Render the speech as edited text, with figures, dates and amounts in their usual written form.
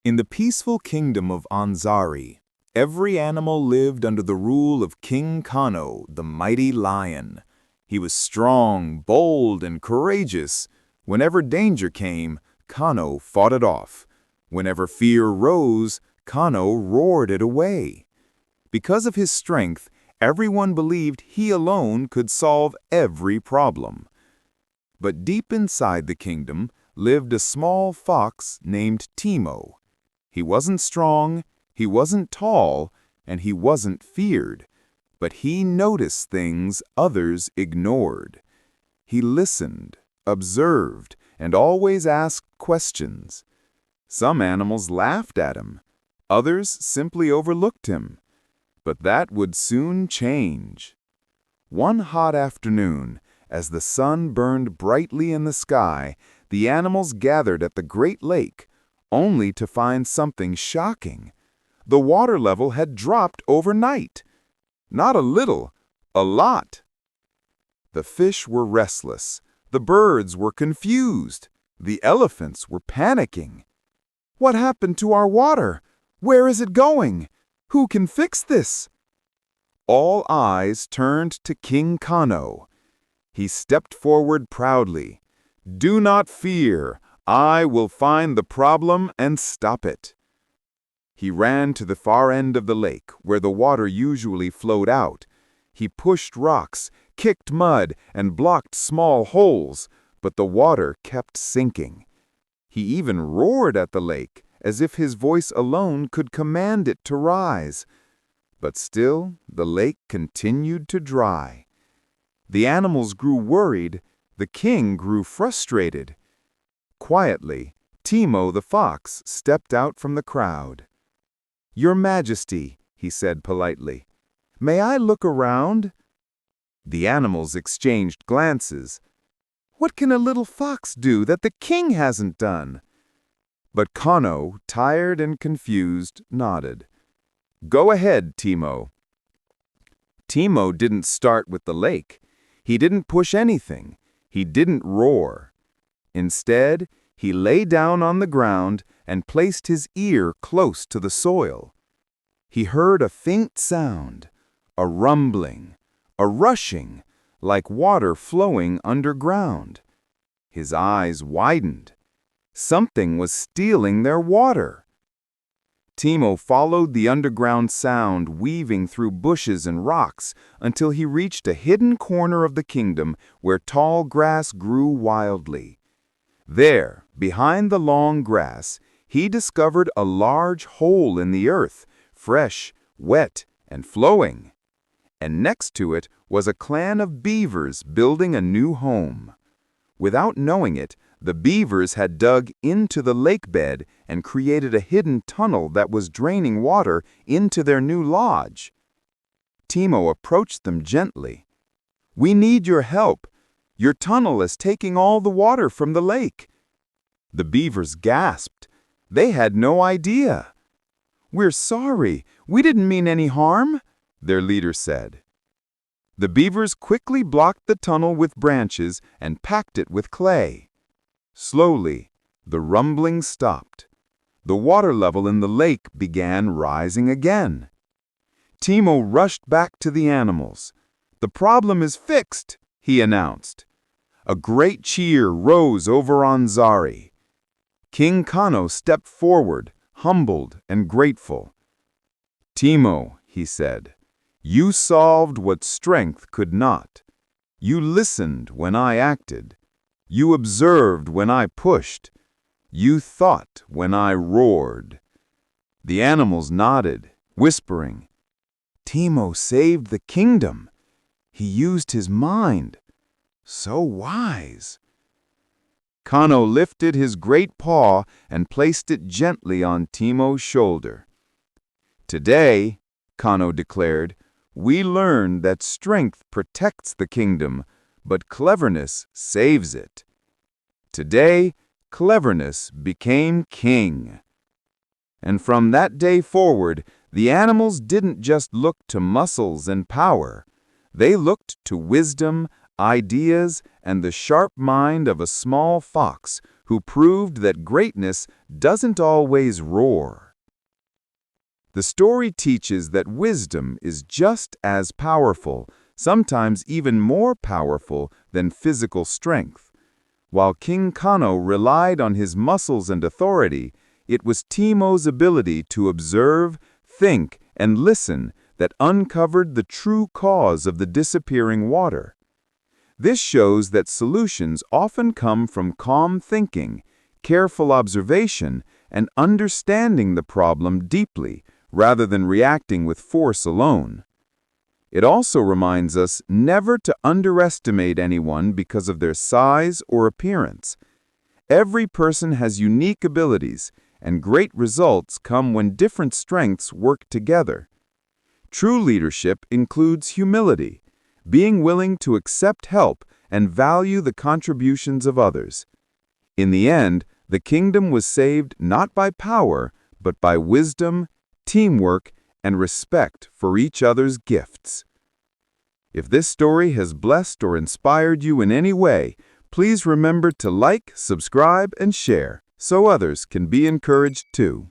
In the peaceful kingdom of Anzari, every animal lived under the rule of King Kano, the mighty lion. He was strong, bold, and courageous. Whenever danger came, Kano fought it off. Whenever fear rose, Kano roared it away. Because of his strength, everyone believed he alone could solve every problem. But deep inside the kingdom lived a small fox named Timo. He wasn't strong, he wasn't tall, and he wasn't feared, but he noticed things others ignored. He listened, observed, and always asked questions. Some animals laughed at him, others simply overlooked him. But that would soon change. One hot afternoon, as the sun burned brightly in the sky, the animals gathered at the great lake, only to find something shocking. The water level had dropped overnight. Not a little, a lot. The fish were restless. The birds were confused. The elephants were panicking. What happened to our water? Where is it going? Who can fix this? All eyes turned to King Kano. He stepped forward proudly. "Do not fear. I will find the problem and stop it." He ran to the far end of the lake, where the water usually flowed out. He pushed rocks, kicked mud, and blocked small holes, but the water kept sinking. He even roared at the lake, as if his voice alone could command it to rise. But still, the lake continued to dry. The animals grew worried. The king grew frustrated. Quietly, Timo the fox stepped out from the crowd. "Your Majesty," he said politely, "may I look around?" The animals exchanged glances. What can a little fox do that the king hasn't done? But Kano, tired and confused, nodded. "Go ahead, Timo." Timo didn't start with the lake. He didn't push anything. He didn't roar. Instead, he lay down on the ground and placed his ear close to the soil. He heard a faint sound, a rumbling, a rushing, like water flowing underground. His eyes widened. Something was stealing their water. Timo followed the underground sound weaving through bushes and rocks until he reached a hidden corner of the kingdom where tall grass grew wildly. There, behind the long grass, he discovered a large hole in the earth, fresh, wet, and flowing. And next to it was a clan of beavers building a new home. Without knowing it, the beavers had dug into the lake bed and created a hidden tunnel that was draining water into their new lodge. Timo approached them gently. "We need your help. Your tunnel is taking all the water from the lake." The beavers gasped. They had no idea. "We're sorry. We didn't mean any harm," their leader said. The beavers quickly blocked the tunnel with branches and packed it with clay. Slowly, the rumbling stopped. The water level in the lake began rising again. Timo rushed back to the animals. "The problem is fixed," he announced. A great cheer rose over Anzari. King Kano stepped forward, humbled and grateful. "Timo," he said, "you solved what strength could not. You listened when I acted. You observed when I pushed. You thought when I roared." The animals nodded, whispering, "Timo saved the kingdom. He used his mind. So wise." Kano lifted his great paw and placed it gently on Timo's shoulder. "Today," Kano declared, "we learned that strength protects the kingdom, but cleverness saves it. Today, cleverness became king." And from that day forward, the animals didn't just look to muscles and power. They looked to wisdom, ideas, and the sharp mind of a small fox who proved that greatness doesn't always roar. The story teaches that wisdom is just as powerful, sometimes even more powerful than physical strength. While King Kano relied on his muscles and authority, it was Timo's ability to observe, think, and listen that uncovered the true cause of the disappearing water. This shows that solutions often come from calm thinking, careful observation, and understanding the problem deeply, rather than reacting with force alone. It also reminds us never to underestimate anyone because of their size or appearance. Every person has unique abilities, and great results come when different strengths work together. True leadership includes humility, being willing to accept help and value the contributions of others. In the end, the kingdom was saved not by power, but by wisdom, teamwork, and respect for each other's gifts. If this story has blessed or inspired you in any way, please remember to like, subscribe, and share so others can be encouraged too.